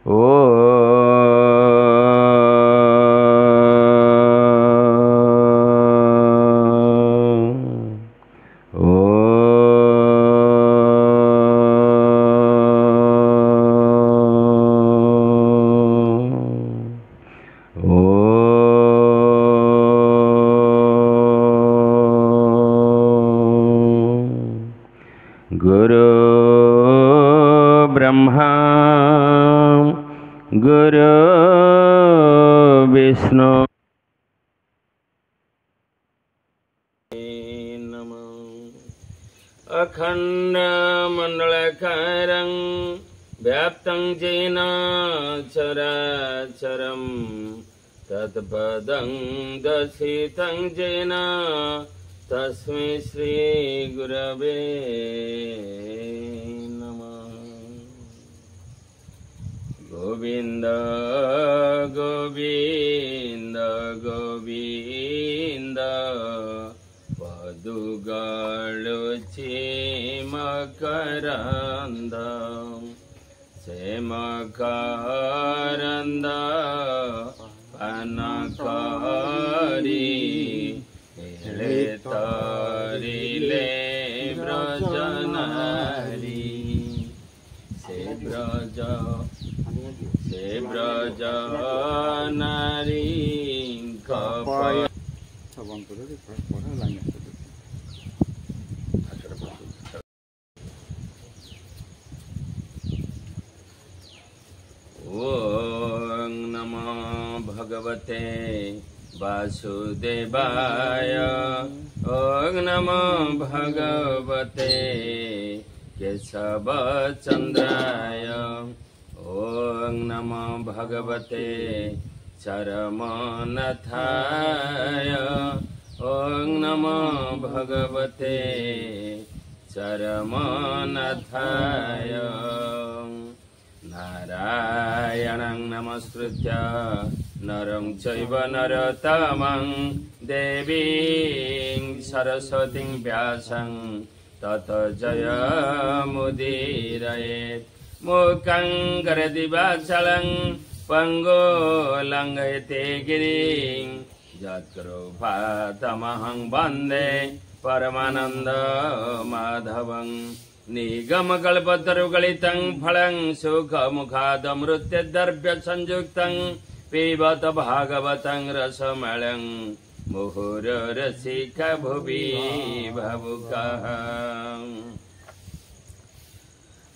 ओ गुरु ब्रह्मा गुरु विष्णु अखंड मंडलाकारं व्याप्तं येन चराचरं तत्पदं दर्शितं येन तस्मै श्री गुरवे नमः। गोविंद गोविंद गोविंद पदुगाळु मकरंद मकरंद अनकारी तारिले ब्रजनारी से ब्रज नारी कपय ओं नमो भगवते वासुदेवाय ओं नमो भगवते केशवचंद्राय ओं नमो भगवते चरमनाथाय ओं नमो भगवते चरमनाथाय नारायणं नमस्कृत्य नरं चैव नरोत्तमं देवीं सरस्वतीं व्यासं ततो जयमुदीरयेत् मूकं करोति वाचालं पंगो लंघयते गिरिं यत्कृपातमहं वन्दे परमानंद माधवं निगमकल्पतरुगलितं फलं सुखमुखादमृत्यद्रव्यसंयुक्तं पिबत भागवतं रसमलं मुहुररसिका भुवि भावुकः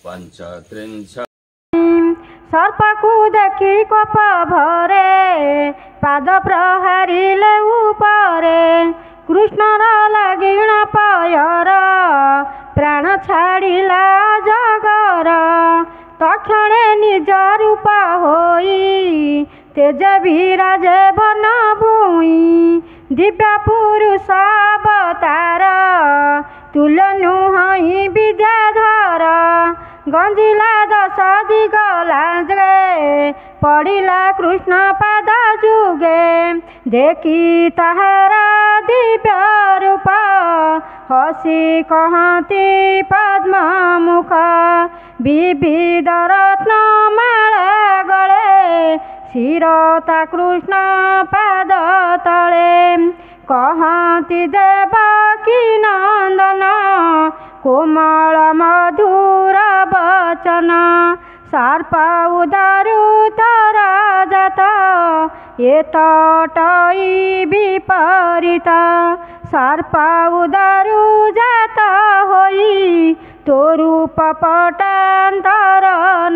पंचत्रिंश सर्पकु देखि कोप भरे पाद प्रहारिले उपरे कृष्णर लागिण पयर प्राण छाड़िला जगर तक्षणे निज रूप होई तेज विराजे बन भूई दिव्य पुरुष अवतार तुल नुहई विद्याधर गंजिला दश दिगलांगे पड़िला कृष्ण पाद जुगे देखी ताहारा दिव्य रूप हसी कहती पद्म मुख विविध रत्न माला गले शिरता कृष्ण पाद तले कहती देवकी नंदन कोमल मधुर वचन सर्प उदारु तरा जात ये तटई विपरीत सर्प उदारु जात होई तो रूप पटांतर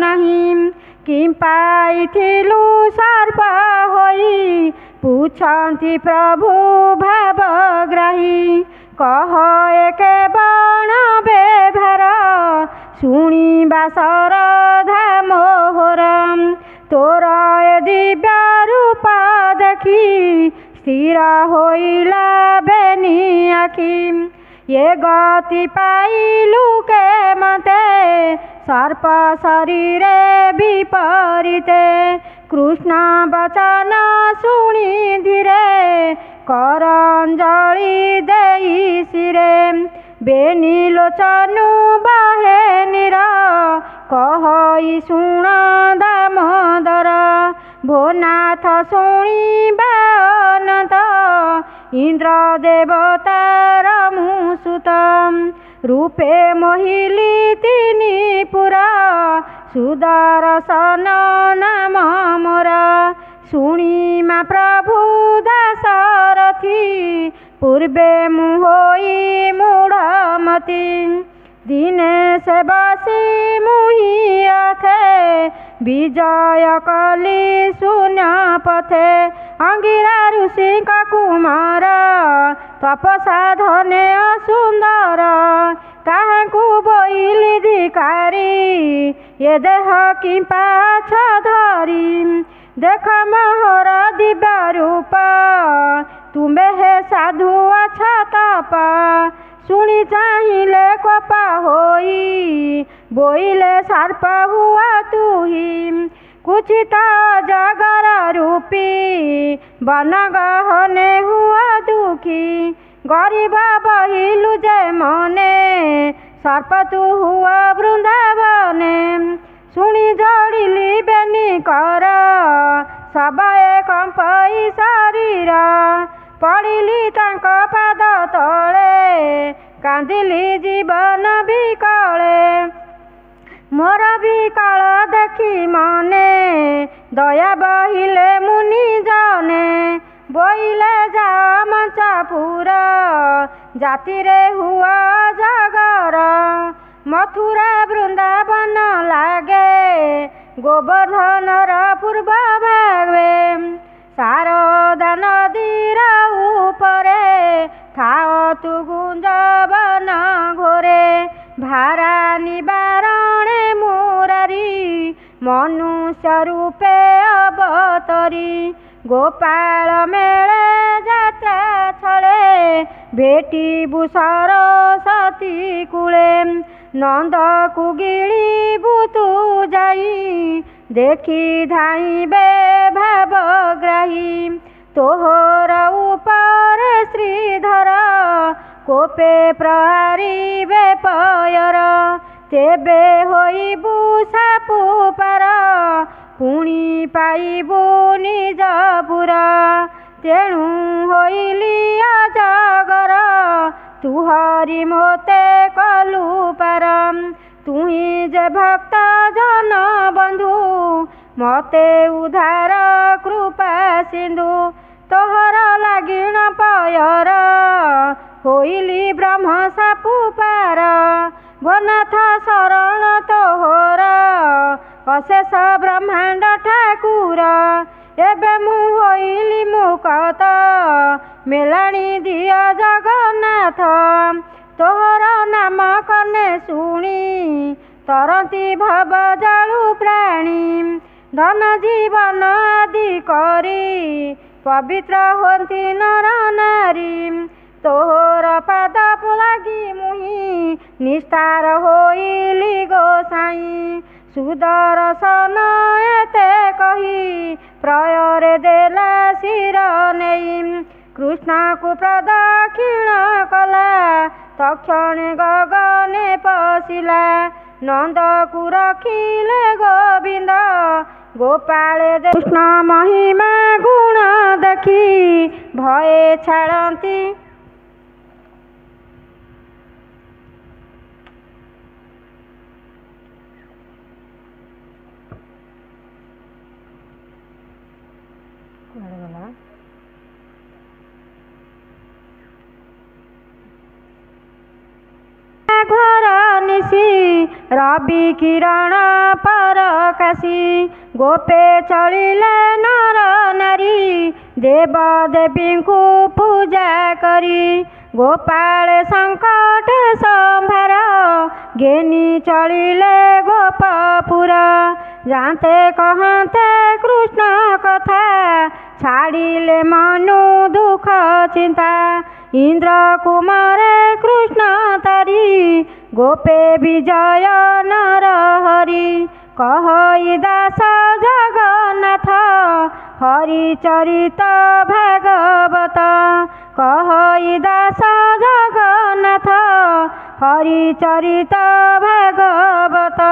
नहीं किं पाइथिलु सर्प होई पूछन्ति प्रभु भावग्राही कह एक बाण बेभार शुणिबा शरधा मोहर तोर ए दिव्य रूप देखी स्थिर होइला बेनी आखि ये गति पाइलु के मते सर्प शरीरे विपरीते कृष्ण वचन शुणी धीरे करंजलि देई सिरे बेनी लोचनु बाहे निर କହଇ ଶୁଣ ଦାମୋଦର ଭୋନାଥ ଶୁଣିବା ଅନନ୍ତ ଇନ୍ଦ୍ର ଦେବତାର ମୁଁ ସୁତ ରୂପେ ମୋହିଲି ତିନି ପୁର ସୁଦର୍ଶନ ନାମ ମୋର ଶୁଣିମା ପ୍ରଭୁ ଦାସରଥି ପୂର୍ବେ ମୁଁ ହୋଇ ମୂଢ଼ମତି ଦିନେ ସେ ବସି ମୁହିଁ ଅଥେ ବିଜୟ କଲି ଶୂନ୍ୟ ପଥେ ଅଙ୍ଗିରା ଋଷିଙ୍କ କୁମାର ତପସାଧନେ ସୁନ୍ଦର ତାହାଙ୍କୁ ବୋଇଲି ଧିକାରି ଏ ଦେହ କି ପାଛ ଧରି ଦେଖ ମୋହର ଦିବ୍ୟ ରୂପ ତୁମେ ହେ ସାଧୁ ଅଛ ତପ ଶୁଣି ଚାହିଁଲେ କୋପ ହୋଇ ବୋଇଲେ ସର୍ପ ହୁଆ ତୁହି କୁଚିତ ଜଗର ରୂପୀ ବନଗହନେ ହୁଆ ଦୁଃଖୀ ଗରିବ ବହିଲୁ ଯେ ମନେ ସର୍ପ ତୁ ହୁଆ ବୃନ୍ଦାବନେ ଶୁଣି ଯୋଡ଼ିଲି ବେନି କର ସବାଏ କମ୍ପଇ ଶରୀର ପଡ଼ିଲି ତାଙ୍କ ପାଦ ତଳେ କାନ୍ଦିଲି ଜୀବନ ବିକଳେ ମୋର ବିକଳ ଦେଖି ମନେ ଦୟା ବହିଲେ ମୁନି ଜନେ ବୋଇଲେ ଯା ମଞ୍ଚାପୁର ଜାତିରେ ହୁଅ ଜଗର ମଥୁରା ବୃନ୍ଦାବନ ଲାଗେ ଗୋବର୍ଦ୍ଧନର ପୂର୍ବ ଭାଗେ ଶାରଦା ନଦୀର ଉପରେ ଥାଅ ତୁ ଗୁଞ୍ଜବନ ଘୋରେ ଭାରା ନିବାରଣେ ମୁରାରି ମନୁଷ୍ୟ ରୂପେ ଅବତରି ଗୋପାଳ ମେଳେ ଯାତ୍ରା ଛଳେ ଭେଟିବୁ ସରସ୍ୱତୀ କୂଳେ ନନ୍ଦକୁ ଗିଳିବୁ ତୁ ଯାଇ ଦେଖି ଧାଇଁବେ ଭାବଗ୍ରାହୀ ତୋହର ଉପରେ ଶ୍ରୀଧର କୋପେ ପ୍ରହାରିବେ ପୟର ତେବେ ହୋଇବୁ ସାପୁ ପାର ପୁଣି ପାଇବୁ ନିଜପୁର ତେଣୁ ହୋଇଲି ଅଜଗର ତୁ ହରି ମୋତେ କଲୁ ପାର ତୁହି ଯେ ଭକ୍ତ ଜନ ବନ୍ଧୁ ମୋତେ ଉଦ୍ଧାର କୃପା ସିନ୍ଧୁ ତୋହର ଲାଗିଣ ପୟର ହୋଇଲି ବ୍ରହ୍ମ ସାପୁ ପାର ଭୋନାଥ ଶରଣ ତୋହର ଅଶେଷ ବ୍ରହ୍ମାଣ୍ଡ ଠାକୁର ଏବେ ମୁଁ ହୋଇଲି ମୁକତ ମେଲାଣି ଦିଅ ଜଗନ୍ନାଥ ତୋହର ନାମ କନେ ଶୁଣି ତରନ୍ତି ଭବ ଜଳୁ ପ୍ରାଣୀ ଧନ ଜୀବନ ଆଦି କରି ପବିତ୍ର ହୁଅନ୍ତି ନର ନାରୀ ତୋହର ପାଦ ଲାଗି ମୁହିଁ ନିସ୍ତାର ହୋଇଲି ଗୋସାଇଁ ସୁଦର୍ଶନ ଏତେ କହି ପ୍ରୟରେ ଦେଲା ଶିର ନେଇ କୃଷ୍ଣକୁ ପ୍ରଦକ୍ଷିଣ କଲା ତକ୍ଷଣେ ଗଗନେ ପଶିଲା ନନ୍ଦକୁ ରଖିଲେ ଗୋବିନ୍ଦ ଗୋପାଳେ କୃଷ୍ଣ ମହିମା ଗୁଣ ଦେଖି ଭଏ ଛାଡ଼ନ୍ତି ଘର ନିଶି ରବି କିରଣ ପରକାଶୀ ଗୋପେ ଚଳିଲେ ନର ନାରୀ ଦେବ ଦେବୀଙ୍କୁ ପୂଜା କରି ଗୋପାଳ ସଙ୍କଟ ସମ୍ଭାର ଘେନି ଚଳିଲେ ଗୋପପୁର ଜାଣତେ କହନ୍ତେ କୃଷ୍ଣ କଥା ଛାଡ଼ିଲେ ମନୁ ଦୁଃଖ ଚିନ୍ତା ଇନ୍ଦ୍ର କୁମାରେ କୃଷ୍ଣ ତାରି ଗୋପେ ବିଜୟ ନର ହରି କହଇ ଦାସ ଜଗନ୍ନାଥ ହରିଚରିତ ଭାଗବତ କହଇ ଦାସ ଜଗନ୍ନାଥ ହରିଚରିତ ଭାଗବତ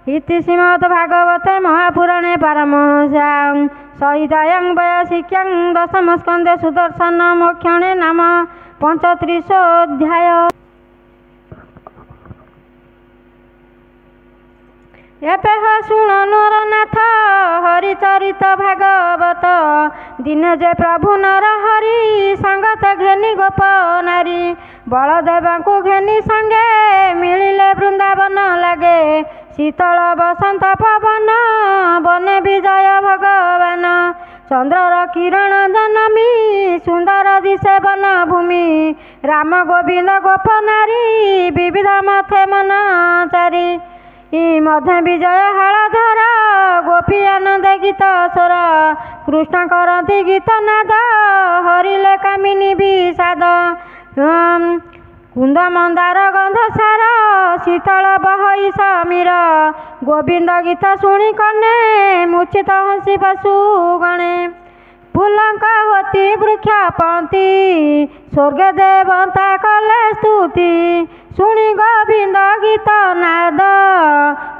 इति श्रीमद्भागवते महापुराणे पारमहंस्यां संहितायां वैयासिक्यां दशमस्कन्धे सुदर्शनमोक्षणे नाम 35 एपेह शुण नरनाथ हरिचरित भागवत दिने जे प्रभु नर हरि संगत घेनी गोप नारी बलदेव को घेनी संगे मिलिले वृंदावन लगे शीतल बसंत पवन बने विजय भगवान चंद्रर किरण जनमी सुंदर दिशे वन भूमि राम गोविंद गोप नारी विविध मथे मनाचारी मध्य विजय हलधर गोपी आनंद गीत स्वर कृष्ण करती गीत नाद हरिले कामिनी विषाद कुंद मंदार गंध सार शीतल बहई समीर गोविंद गीत शुणी कने मूर्छित हंसी पशु गणे फूलंका होती वृक्ष पंती स्वर्ग देवता कले स्तुति शुणी गोविंद गीत नाद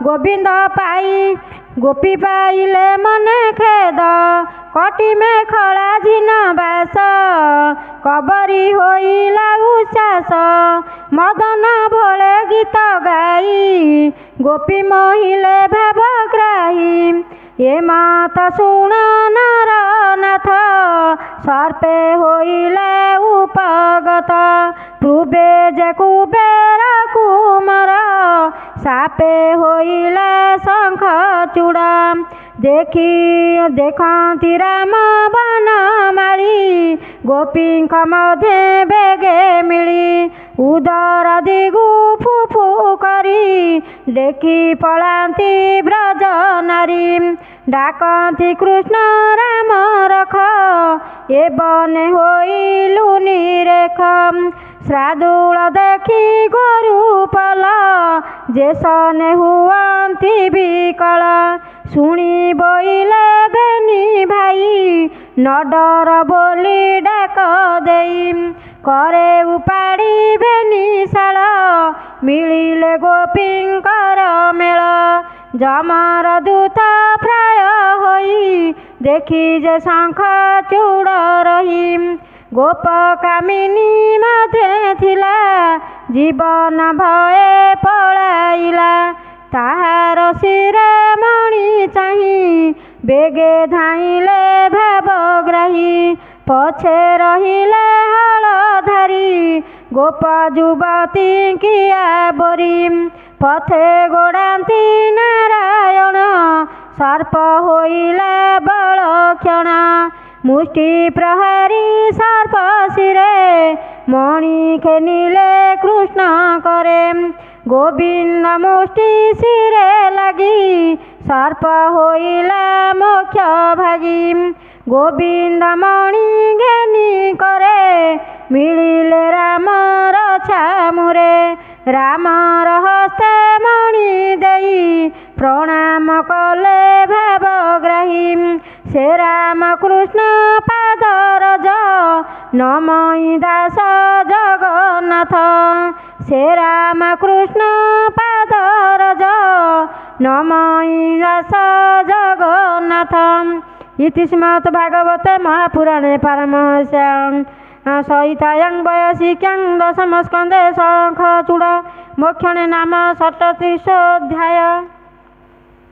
गोविंद पाई गोपी पाइले मने खेद कटी में खड़ा झिन बास कबरी होइला उच्चास मदन भोले गीत गाई गोपी मोहिले भावग्राही ये माता शुण नरनाथ सर्पे होइले उपगत पूर्वे जे कुबेर कुमार सापे होइले शंख चूड़ा देखती राम बनमाली गोपींक मध्य बेगे मिली उदर दिगु फुफु करी देखी पलांती ब्रज नारी डाकती कृष्ण राम रख ए बने होइलु निरेख श्रादुल देखी गोरु पल जेसने हुअंती विकल शुणी बोइले बेनी भाई न डर बोली डाक देई करे उपाड़ी बेनी शाल मिलिले गोपींकर मेल जमर दूत प्राय होई देखी जे शंख चूड़ रही गोप कामिनी मध्य थिला जीवन भये पलाइला ताहार शिरे मणि चाही बेगे धाइले भावग्राही पछे रहिले हलधारी गोप युवती किया बोरी पथे गोड़ाती नारायण सर्प होइला बलक्षण मुष्टि प्रहारी सर्प शिरे मणि खेनिले कृष्ण करे गोविंद मुष्टि शिरे लगी सर्प होइला मोक्ष भागी गोविंद मणि घेनी करे मिलिले रामर छामुरे रामर हस्ते मणि देई प्रणाम कले भावग्राही से राम कृष्ण पाद रज नमई दास जगन्नाथ से राम कृष्ण पाद रज नमई दास जगन्नाथ इति श्रीमद्भागवते महापुराणे पारमहंस्यां संहितायां वैयासिक्यां दशमस्कन्धे शंखचूड़ मोक्षणे नाम 37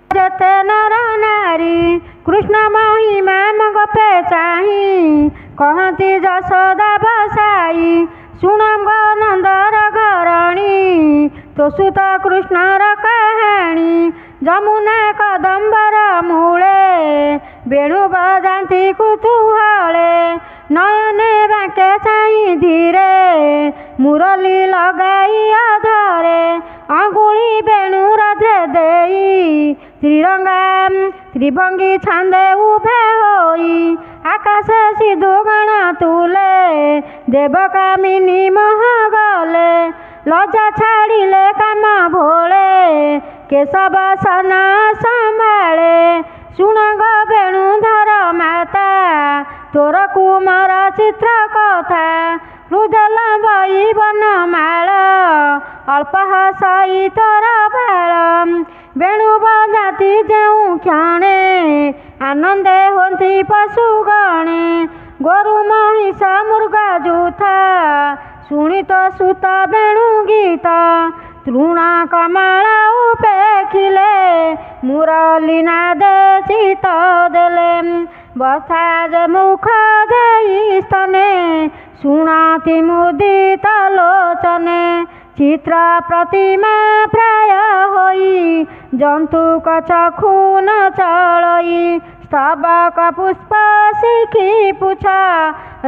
जते नर नारी कृष्ण महिमा मगपे चाही कहती यशोदा बसाई शुणम नंदर घरणी तो सुत कृष्णर कहानी जमुना कदम्बर मूले बेणु बजाती कुतूहले नयने बांके चाई धीरे मुरली लगाई अधरे अंगुली बेणु रधे देई त्रिरंगा त्रिभंगी छांदे उभे होई आकाश सिधु गण तुले देवकामिनी महगले लज्जा छाड़िले काम भोले केशव सना संभाळे शुण ग वेणुधर माता तोर कुमार चित्र कथा रुदल बई बनमाळ अल्प हसई तोर बाळ ବେଣୁ ବଜାତି ଯେଉଁ କ୍ଷଣେ ଆନନ୍ଦେ ହୁଅନ୍ତି ପଶୁ ଗଣେ। ଗୋରୁ ମହିଷ ମୃଗା ଯୁଥା ଶୁଣି ତ ସୁତ ବେଣୁ ଗୀତ। ତୃଣ କମଳ ଉପେଖିଲେ ମୁରଲି ନାଦେ ଚିତ ଦେଲେ। ବସା ଯେ ମୁଖ ଦେଇ ସ୍ତନେ ଶୁଣନ୍ତି ମୁଦିତ ଲୋଚନେ। ଚିତ୍ର ପ୍ରତିମା ପ୍ରାୟ ହୋଇ ଜନ୍ତୁକ ଚକ୍ଷୁ ନ ଚଳଇ। स्तबक पुष्प शिखी पुछ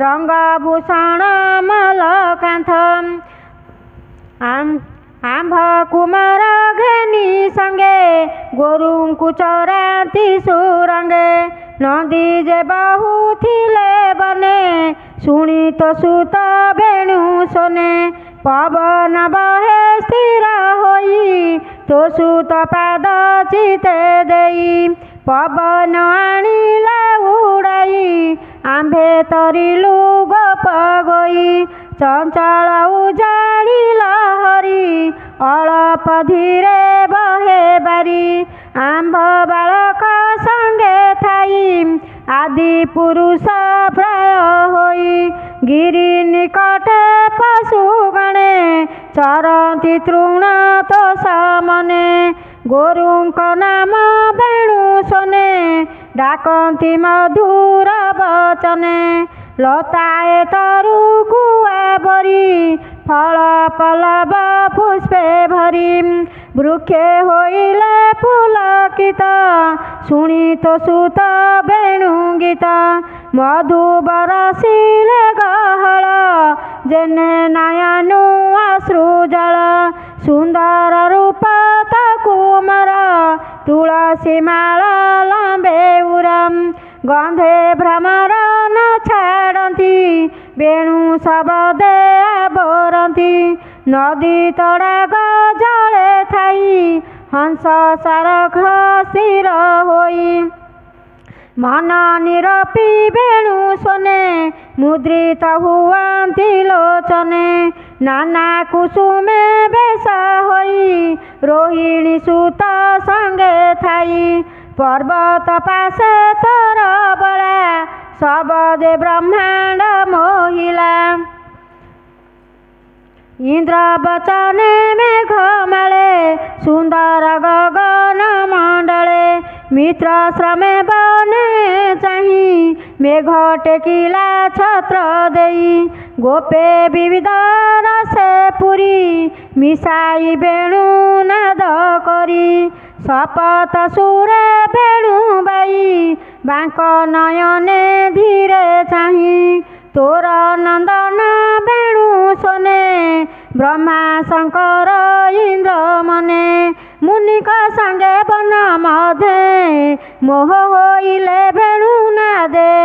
रंगभूषण मलकांथ। आंभ कुमार घेनी संगे गोरुंकु चराती सुरंगे। नदी जे बहु थिले बने शुणी तो सुत बेणु सोने। पवन बहे स्थिर होई तो सुत पाद चिते देई। पवन आनिले उड़ाई आंभे तरिलु गोप गोई। चंचल उजाड़ी लहरी अळप धीरे बहे बारी। आंभ बालक संगे थाई आदि पुरुष प्राय होई। गिरि निकटे पशु गणे चरती तृण तो सामने। गोरुंक नाम बेणु सोने डाकती मधुर वचने। लताए तरु गुआ बरी फल पल्लव पुष्पे भरी। वृक्षे होइले पुलकित शुणी तो सुत बेणु गीत। मधु बरसिले गहळ जेने नयनु अश्रु जल। सुंदर रूप कुमार तुलसी माला लंबे उरम। गंधे भ्रमर न छाड़ती बेणु शब्दे आबरती। नदी तड़ाग जले थाई हंस सारख स्थिर होई। मन निरपी बेणु सोने मुद्रित हुअन्ति लोचने। नाना कुसुमे बेश होई रोहिणी सुत संगे थाई। पर्वत पासे तोर बला सबदे ब्रह्मांड मोहिला। इंद्र बचने मेघ माले सुंदर गगन मंडले। मित्र श्रमे बने चाही मेघ टेकिला छत्र देई। गोपे विविध रसे पुरी मिसाई बेणु नाद करी। शपथ सुरे बेणु बाई बांक नयने धीरे चाही। तोर नंदन बेणु सोने ब्रह्मा शंकर इंद्र मने। मुनिक संगे बन मधे मोह होइले बेणु नादे।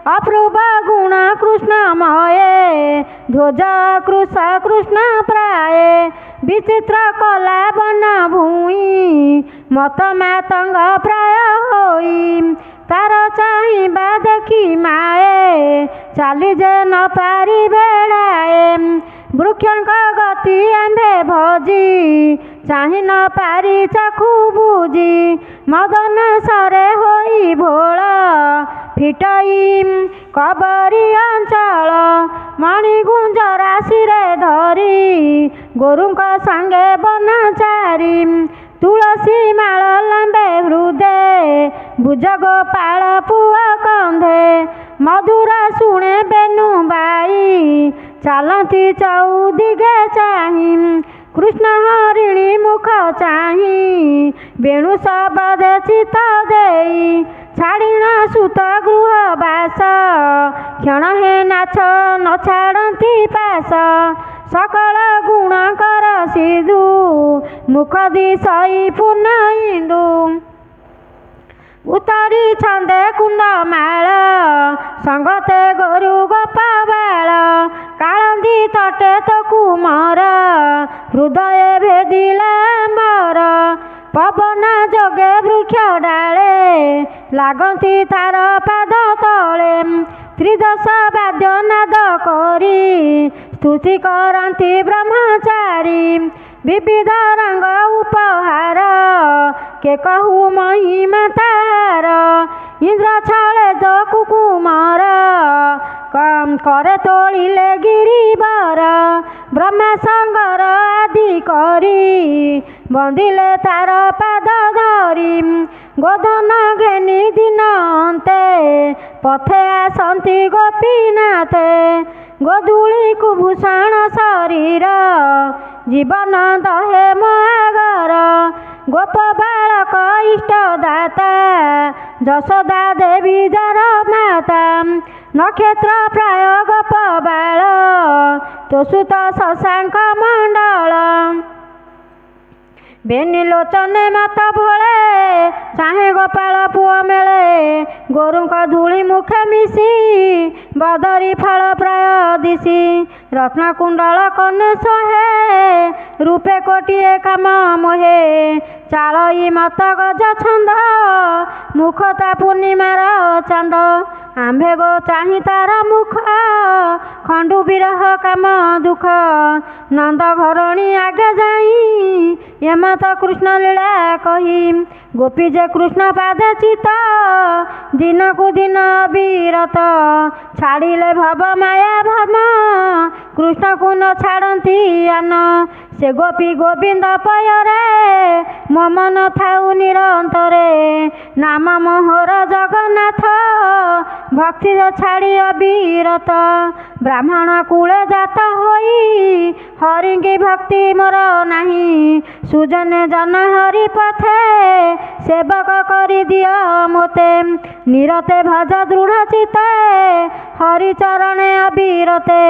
अपूर्व गुण कृष्णमये ध्वज कृश कृष्ण प्राय। विचित्र कला बन भूई मत मातंग प्राय होई। तार चाहिबा देखी माए चाली जे न पारी बेड़ाए। वृक्षक गति आंधे भजी चाही न पारी चखु बुझी। मदन सरे होई भोल फिटई कबरी अंचल। मणि गुंज राशिरे धरी गोरुंक संगे बनचारी। तुलसी माळ लंबे हृदे भुज गोपाल पुआ कंधे। मधुर शुणे बेणु बाई चालती चौदिगे चाही। कृष्ण हरिणी मुख चाही बेणु शब्दे चित देई। छाड़ीण सुत गृह बास क्षण हे नाच न छाड़ती पास। सकल गुण कर सिधु मुख दिशई पूर्ण इंदु। उतरी छंदे कुंद माल संगते गोरु गोपाल। काळंदी तटे तो कुमार हृदय भेदिले मोर। पवन जोगे वृक्ष डाले लागती तार पाद तले। त्रिदश वाद्य नाद करी स्तुति करती ब्रह्मचारी। विविध रंग उपहार के कहू महिमा तार इंद्र छले जो कुकुमार कम करे तोड़िले गिरिवर ब्रह्मा शंकर आदि करी बंदिले तार पाद धरी गोधन घेनी दिन अंते पथे आसंती गोपीनाथे गोधूली कुभूषण शरीर जीवन दहे महागर गोप बालक इष्ट दाता यशोदा देवी जर माता नक्षत्र प्राय गोप बाल तोसुत शशांक मंडल बेनी लोचने मत भोले चाहे गोपाल पुओ मेले गोरुक धूली मुखे मिशी बदरी फल प्राय दिशी रत्न कुंडल कने सोहे रूपे कोटिए काम मोहे चालई मत गज छंद मुखता पूर्णिमार चांद आंभे गो चाही तार मुख खंडु विरह काम दुख नंद घरणी आगे जाई एमत कृष्ण लीला कही गोपी जे कृष्ण पादे चित दिन को दिन विरत छाड़िले भव माया भम कृष्ण को न छाड़ती आन से गोपी गोविंद पयरे मो मन थाउ निरंतरे नाम मोहर जगन्नाथ भक्ति छाड़ी अविरत ब्राह्मण कूले जात होई हरिंगी भक्ति मोर नाही सुजने जन हरि पथे सेवक करी दिय मोते निरते भज दृढ़ चिते हरि चरणे अविरते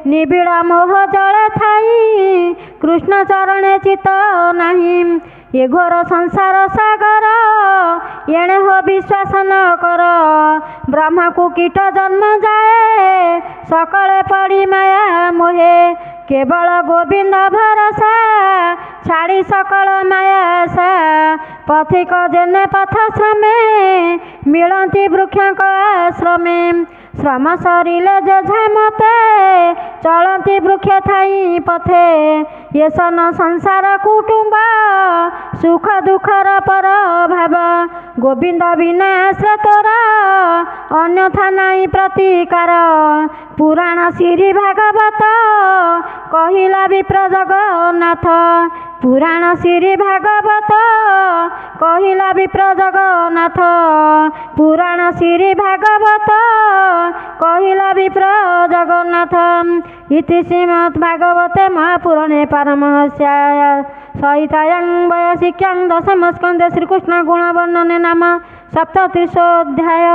निबिड़ मोह जले थाई कृष्ण चरणे चित नाही ये घोर संसार सागर एणे हो विश्वास न कर ब्रह्मा को कीट जन्म जाए सकले पड़ी माया मोहे केवल गोविंद भरसा छाड़ी सकल माया सा पथिक जेने पथ श्रमे मिलती वृक्ष आश्रमे श्रम सरिले जेझा मते चलती वृक्ष थाई पथे ये सन संसार कुटुंब सुख दुखर पर भाव गोविंद बिना आश्रय तोरा अन्यथा नाई प्रतिकार पुराण श्री भागवत कहिला विप्र जगन्नाथ पुराण श्री भागवत कहिला विप्र जगन्नाथ पुराण श्री भागवत कहिला विप्र जगन्नाथ इति श्रीमद्भागवते महापुराणे पारमहंस्यां सहितायां वयसिक्यां दशमस्कन्धे श्रीकृष्ण गुणवर्णने नाम 37 अध्याय।